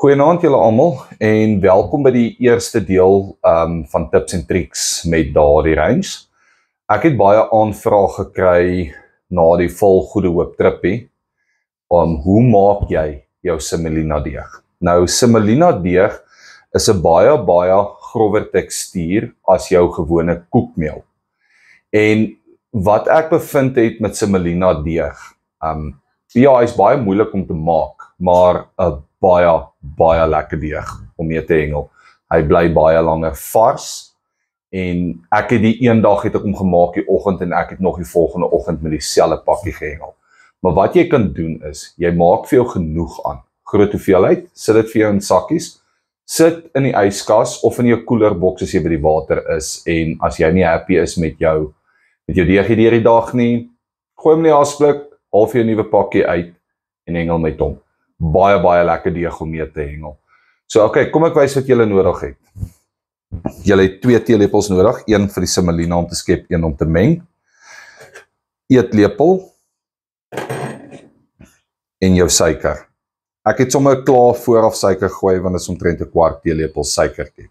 Goeienaand julle almal en welkom by die eerste deel van tips en tricks met daardie range. Ek het baie aanvrae gekry na die vol Goede Hoop trippie hoe maak jy jou semolina deeg? Nou semolina deeg is 'n baie grower tekstuur as jou gewone koekmeel. En wat ek bevind het met semolina deeg, ja, hy is baie moeilik om te maak, maar 'n baie lekker deeg om mee te hengel. Hy bly baie langer vars en ek het die een dag het ek hom gemaak die oggend en ek het nog die volgende oggend met dieselfde pakkie gehengel. Maar wat jy kan doen is, jy maak vir jou genoeg aan. Groot hoeveelheid, sit dit vir jou in sakkies, sit in die yskas of in jou koelerboks as jy by die water is en as jy nie happy is met jou deegie deur die dag nie, gooi hom in die asblik, haal vir jou nuwe pakkie uit en hengel met hom. Baie lekker deeg om mee te hengel. So, okay, kom ek wys wat julle nodig het. Julle het 2 teelepels nodig, een vir die semolina om te skep, een om te meng. Eetlepel en jou suiker. Ek het sommer klaar vooraf suiker gooi, want dit is omtrent 'n kwart teelepel suikertjie.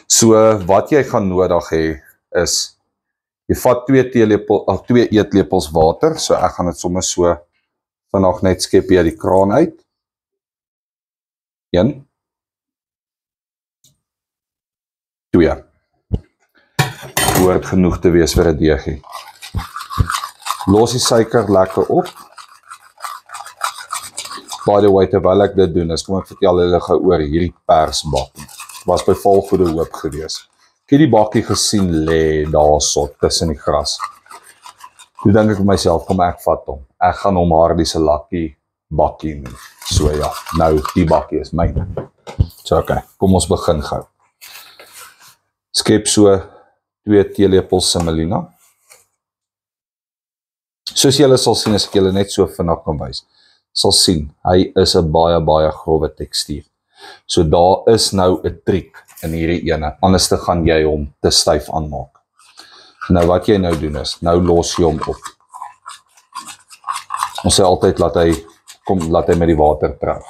So, wat jy gaan nodig hê, is, jy vat 2 eetlepels water, so ek gaan dit sommer so vandag net skep hier die kraan uit. 1, 2. Behoort genoeg te wees vir 'n deegie. Los die suiker lekker op. By the way, terwyl ek dit doen, kom ek vertel julle gou oor hierdie persbakkie. Was by vol Goede Hoop gewees. Ek het die bakkie gesien lê daarso tussen die gras. Toe dink ek vir myself, kom ek vat hom. Ek gaan hom Hardy se lucky bakkie noem. So ja, nou die bakkie is myne. So okay, kom ons begin gou. Skep so 2 teelepels semolina. Soos julle sal sien, as ek julle net so vinnig kan wys, sal sien, hy is 'n baie grove tekstuur. So daar is nou 'n triek in hierdie ene, anders te gaan jy hom te styf aanmaak. Nou wat jy nou doen is, nou los jy hom op. Ons sê altyd, laat hy met die water trou.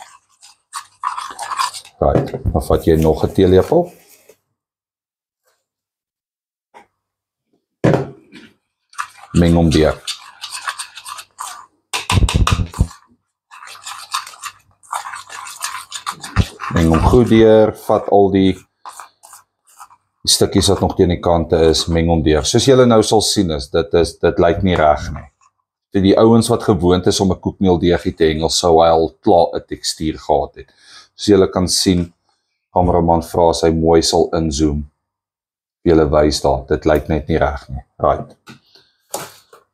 Right, dan vat jy nog 'n teelepel. Meng hom deur. Meng hom goed deur, vat al die stukkies wat nog teen die kante is, meng hom deur. Soos julle nou sal sien is, dit lyk nie reg nie. Die ouens wat gewoond is om 'n koekmeeldeegie te hengel, sou hy al klaar 'n tekstuur gehad het. Soos julle kan sien, kameraman vra as hy mooi sal inzoom. Julle wys daar, dit lyk net nie reg nie. Right.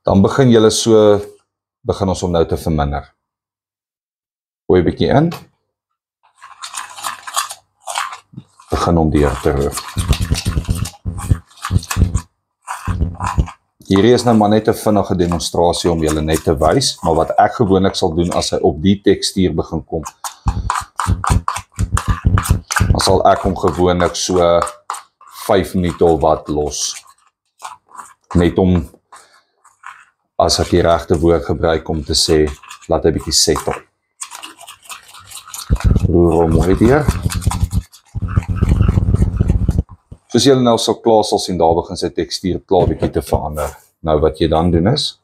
Dan begin ons hom nou te verminder. Gooi 'n bietjie in. Begin hom deur te roer. Hierdie is nou maar net 'n vinnige demonstrasie om julle net te wys, maar wat ek gewoonlik sal doen as hy op die tekstuur begin kom, dan sal ek hom gewoonlik so 5 minute of wat los. Net om, as ek die regte woord gebruik om te sê, laat hy bietjie settle. Roer hom mooi deur. Soos julle nou so klaar sal sien, daar begin sy tekstuur klaar bietjie te verander. Nou wat jy dan doen is,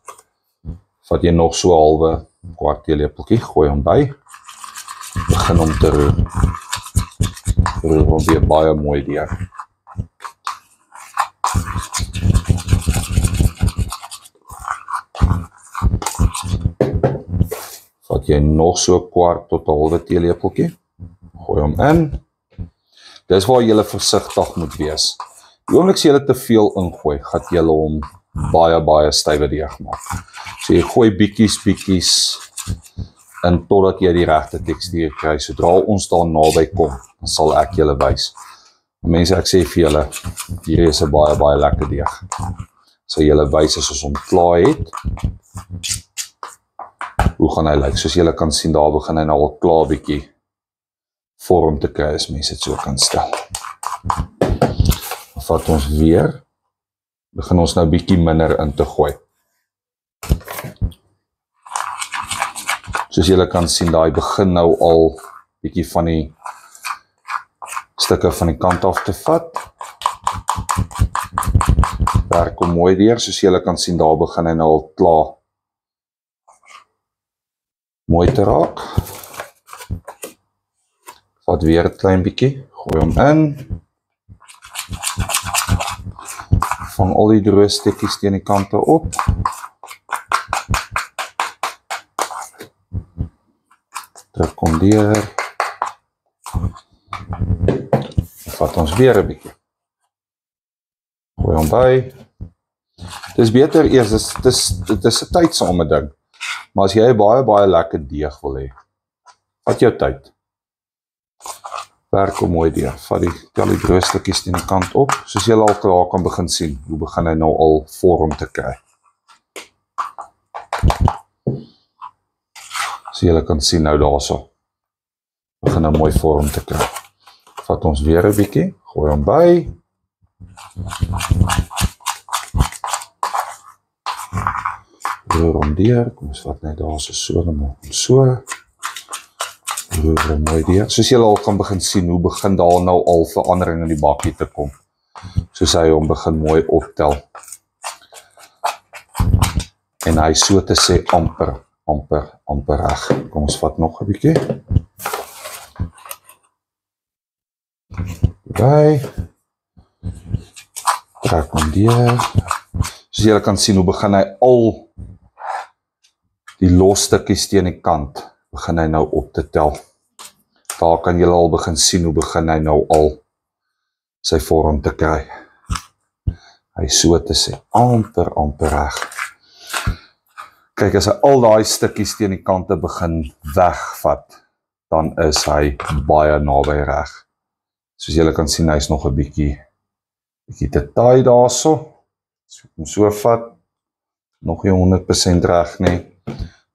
vat jy nog so 'n halwe kwart teelepeltjie, gooi hom by, begin hom te roer. Roer hom weer baie mooi deur. Vat jy nog so 'n kwart tot 'n halwe teelepeltjie, gooi hom in. Dis waar jy versigtig moet wees. Die oomblik as jy te veel ingooi, gaan jy hom baie stywe deeg maak. So jy gooi bietjies in totdat jy die regte tekstuur kry. Sodra ons daar naby kom, dan sal ek julle wys. Mense, ek sê vir julle, hierdie is 'n baie lekker deeg. So julle wys as ons hom klaar het. Hoe gaan hy lyk? Soos julle kan sien, daar begin hy nou al klaar bietjie vorm te kry as mense dit so kan stel. Dan vat ons weer, begin ons nou bietjie minder in te gooi. Soos julle kan sien, daai begin nou al bietjie van die stukke van die kant af te vat. Werk hom mooi deur, soos julle kan sien, daar begin hy nou al klaar mooi te raak. Vat weer 'n klein bietjie, gooi hom in. Vang al die droë stukkies teen die kante op. Druk hom deur. Vat ons weer 'n bietjie. Gooi hom by. Dis beter eers, dit is 'n tydsame ding. Maar as jy baie lekker deeg wil hê, vat jou tyd. Werk hom mooi deur. Vat tel die droë stukkies teen die kant op, soos jy al klaar kan begin sien. Hoe begin hy nou al vorm te kry. So jy kan sien nou daarso. Begin nou mooi vorm te kry. Vat ons weer 'n bietjie, gooi hom by. Roer hom deur, kom ons vat net daar so, dan maak hom so. Roer hom mooi deur. Soos julle al kan begin sien, hoe begin daar nou al verandering in die bakkie te kom. Soos hy hom begin mooi optel. En hy so te sê amper reg. Kom ons vat nog 'n bietjie. By. Trek hom deur. Soos julle kan sien, hoe begin hy al die los stukkies teen die kant, begin hy nou op te tel. Daar kan julle al begin sien, hoe begin hy nou al sy vorm te kry. Hy so te sê, amper reg. Kyk, as hy al daai stukkies teen die kante begin wegvat, dan is hy baie naby reg. Soos julle kan sien, hy is nog 'n bietjie te taai daarso. As ek hom so vat, nog nie 100% reg nie,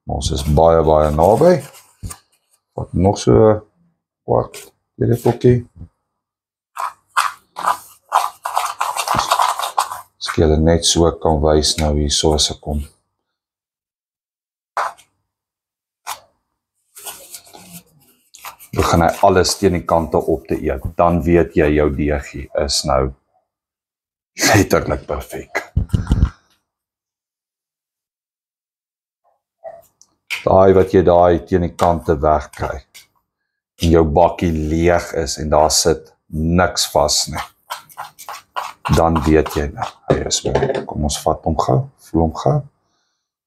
maar ons is baie naby. Vat nog so kwart, hierdie kokkie. As ek julle net so kan wys nou hier so as ek kom. Begin hy alles teen die kante op te eet, dan weet jy jou deegie is nou letterlik perfek. Daai wat jy daai teen die kante wegkry en jou bakkie leeg is en daar sit niks vas nie, dan weet jy nou, hy is mooi. Kom ons vat hom gou, voel hom gou,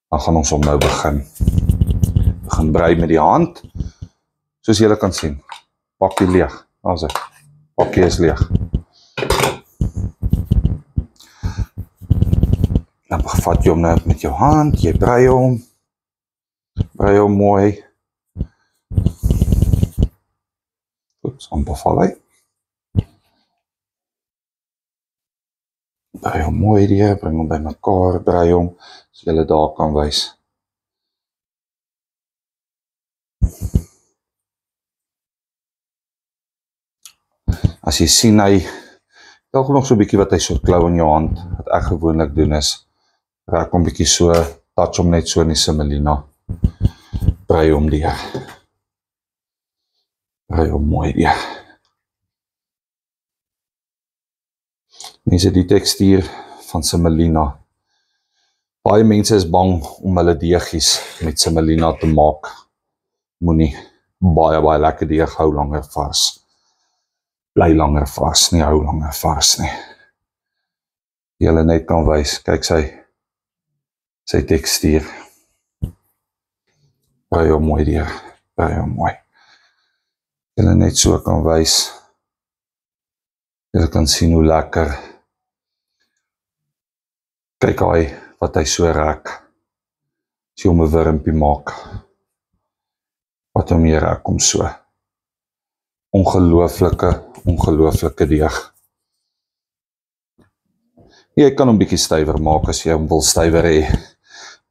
dan gaan ons hom nou begin brei met die hand. Soos julle kan sien, bakkie leeg, daar sit, bakkie is leeg. Dan vat jy hom nou met jou hand, jy brei hom mooi. Goed, amper val hy. Brei hom mooi deur, bring hom by mekaar, brei hom, so julle daar kan wys. As jy sien, hy dalk nog so 'n bietjie wat hy so klou in jou hand, wat ek gewoonlik doen is, raak hom bietjie so, touch hom net so in die semolina, brei hom deur. Brei hom mooi deur. Mense, die tekstuur van semolina. Baie mense is bang om hulle deegies met semolina te maak. Moenie baie lekker deeg, hou langer vars. Bly langer vars, nie hou langer vars nie. Julle net kan wys, kyk sy tekstuur. Brei hom mooi deur, brei hom mooi. Julle net so kan wys. Julle kan sien hoe lekker. Kyk wat hy so raak. As jy hom 'n wurmpie maak. Wat hom hier raak om so. Ongelooflike deeg. Jy kan hom bietjie stywer maak as jy hom wil stywer hê.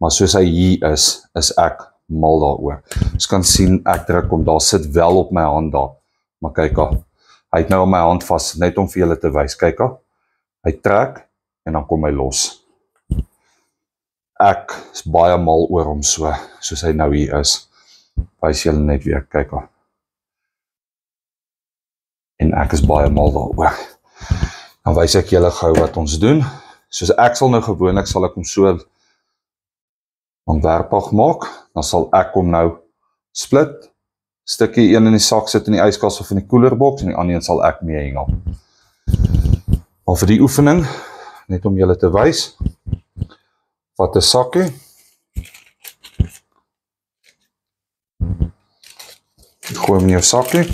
Maar soos hy hier is ek mal daaroor. Jy kan sien, ek druk hom, daar sit wel op my hand daar. Maar kyk al, hy het nou op my hand vas, net om vir julle te wys, kyk al. Hy trek, en dan kom hy los. Ek is baie mal oor hom so, soos hy nou hier is. Wys julle net weer, kyk al. En ek is baie mal daaroor. Dan wys ek julle gou wat ons doen. Soos ek sal nou gewoonlik, sal ek hom so ontwerpig maak, dan sal ek hom nou split, stukkie een in die sak sit in die yskas of in die koelerboks, en die ander een sal ek mee hengel. Maar vir die oefening, net om julle te wys, vat 'n sakkie, gooi hom in jou sakkie,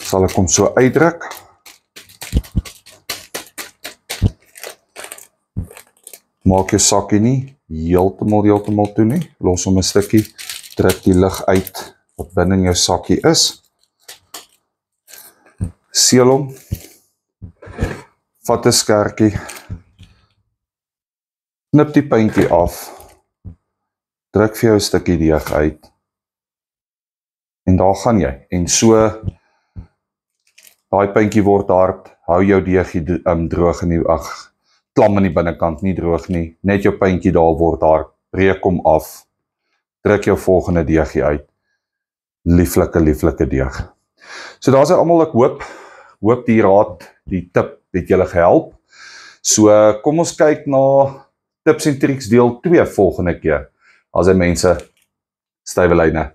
sal ek hom so uitdruk, maak jou sakkie nie heeltemal toe nie, los hom 'n stukkie, trek die lug uit wat binne in jou sakkie is, seël hom, vat 'n skertjie, knip die puntjie af, druk vir jou 'n stukkie deeg uit, en daar gaan jy, en so, daai puntjie word hard, hou jou deegie droog in die, klam in die binnekant, nie droog nie, net jou puntjie daar word hard, breek hom af, druk jou volgende deegie uit, lieflike deeg. So daar is almal, ek hoop die raad, die tip het julle gehelp. So kom ons kyk na tips en triks deel 2 volgende keer, as mense stywe lyne